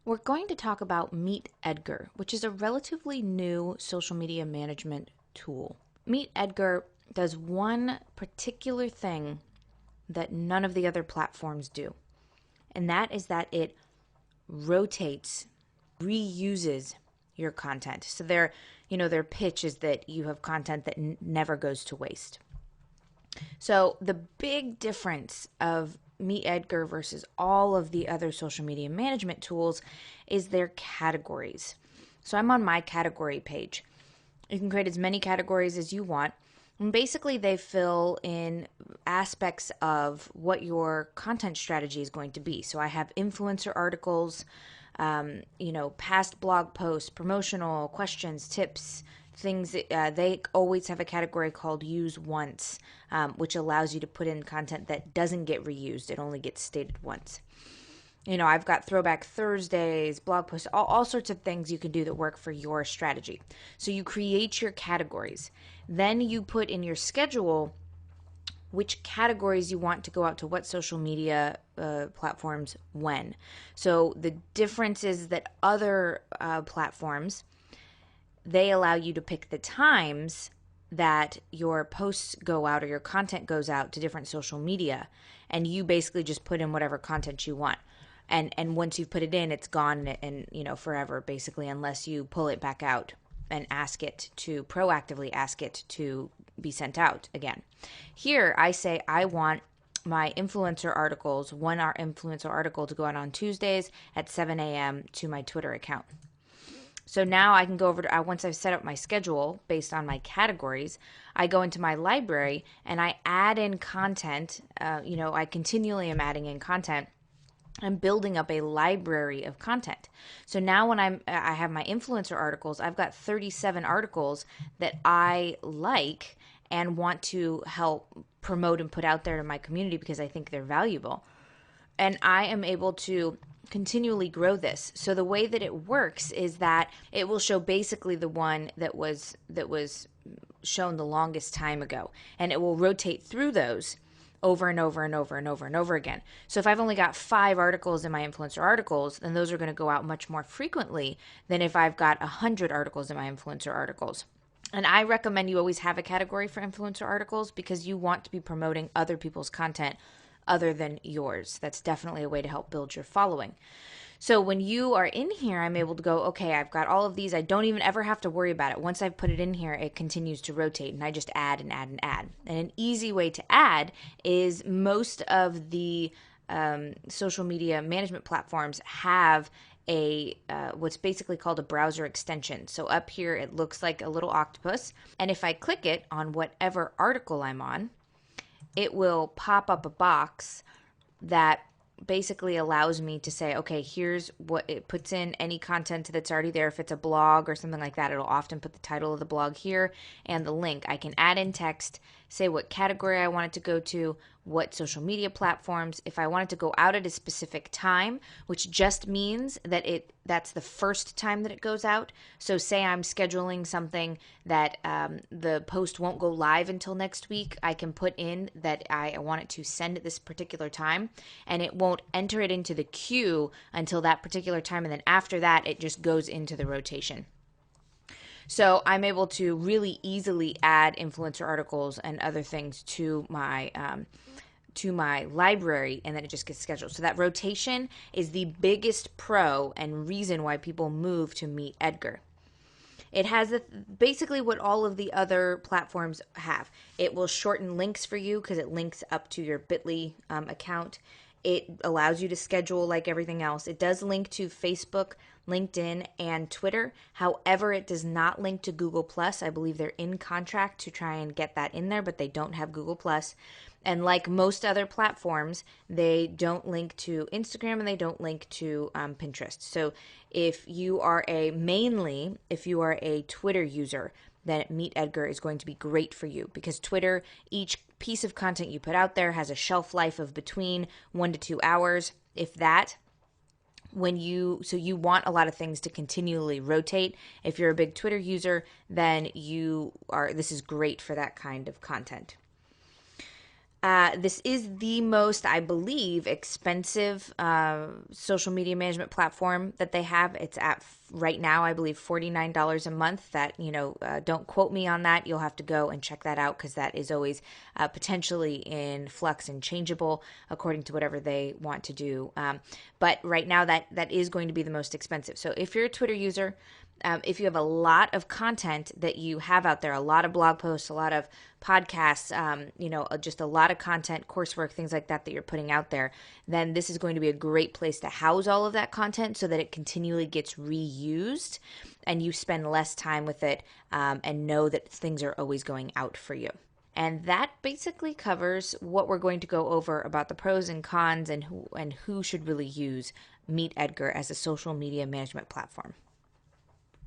We're going to talk about MeetEdgar, which is a relatively new social media management tool. MeetEdgar does one particular thing that none of the other platforms do, and that is that it rotates, reuses your content. So their pitch is that you have content that never goes to waste. So the big difference of MeetEdgar versus all of the other social media management tools is their categories. So I'm on my category page. You can create as many categories as you want. And basically, they fill in aspects of what your content strategy is going to be. So I have influencer articles, past blog posts, promotional questions, tips, things. They always have a category called Use Once, which allows you to put in content that doesn't get reused. It only gets stated once. I've got Throwback Thursdays, blog posts, all sorts of things you can do that work for your strategy. So you create your categories. Then you put in your schedule which categories you want to go out to what social media platforms when. So the difference is that other platforms, they allow you to pick the times that your posts go out or your content goes out to different social media, and you basically just put in whatever content you want. And once you've put it in, it's gone and forever, basically, unless you pull it back out and proactively ask it to be sent out again. Here, I say I want my influencer articles, 1 hour influencer article, to go out on Tuesdays at 7 a.m. to my Twitter account. So now I can go over to, once I've set up my schedule based on my categories, I go into my library and I add in content. I continually am adding in content. I'm building up a library of content. So now when I have my influencer articles, I've got 37 articles that I like and want to help promote and put out there to my community because I think they're valuable. And I am able to continually grow this. So the way that it works is that it will show basically the one that was shown the longest time ago, and it will rotate through those over and over and over and over and over again. So if I've only got 5 articles in my influencer articles, then those are going to go out much more frequently than if I've got 100 articles in my influencer articles. And I recommend you always have a category for influencer articles because you want to be promoting other people's content other than yours. That's definitely a way to help build your following. So when you are in here, I'm able to go, okay, I've got all of these. I don't even ever have to worry about it. Once I've put it in here, it continues to rotate, and I just add and add and add. And an easy way to add is most of the social media management platforms have what's basically called a browser extension. So up here, it looks like a little octopus. And if I click it on whatever article I'm on, it will pop up a box that basically allows me to say, okay, here's what it puts in any content that's already there. If it's a blog or something like that, it'll often put the title of the blog here and the link. I can add in text, say what category I want it to go to, what social media platforms. If I want it to go out at a specific time, which just means that that's the first time that it goes out. So say I'm scheduling something that the post won't go live until next week, I can put in that I want it to send at this particular time, and it won't enter it into the queue until that particular time, and then after that, it just goes into the rotation. So I'm able to really easily add influencer articles and other things to my library, and then it just gets scheduled. So that rotation is the biggest pro and reason why people move to MeetEdgar. It has basically what all of the other platforms have. It will shorten links for you because it links up to your Bitly account. It allows you to schedule like everything else. It does link to Facebook, LinkedIn, and Twitter. However, it does not link to Google+. I believe they're in contract to try and get that in there, but they don't have Google+. And like most other platforms, they don't link to Instagram and they don't link to Pinterest. So if you are a Twitter user, then MeetEdgar is going to be great for you because Twitter, each piece of content you put out there has a shelf life of between 1 to 2 hours, if that. So you want a lot of things to continually rotate. If you're a big Twitter user, then this is great for that kind of content. This is the most, I believe, expensive social media management platform that they have. It's at right now, I believe, $49 a month. That, don't quote me on that. You'll have to go and check that out because that is always potentially in flux and changeable according to whatever they want to do. But right now, that is going to be the most expensive. So if you're a Twitter user, if you have a lot of content that you have out there, a lot of blog posts, a lot of podcasts, just a lot of content, coursework, things like that you're putting out there, then this is going to be a great place to house all of that content so that it continually gets reused and you spend less time with it and know that things are always going out for you. And that basically covers what we're going to go over about the pros and cons and who should really use MeetEdgar as a social media management platform.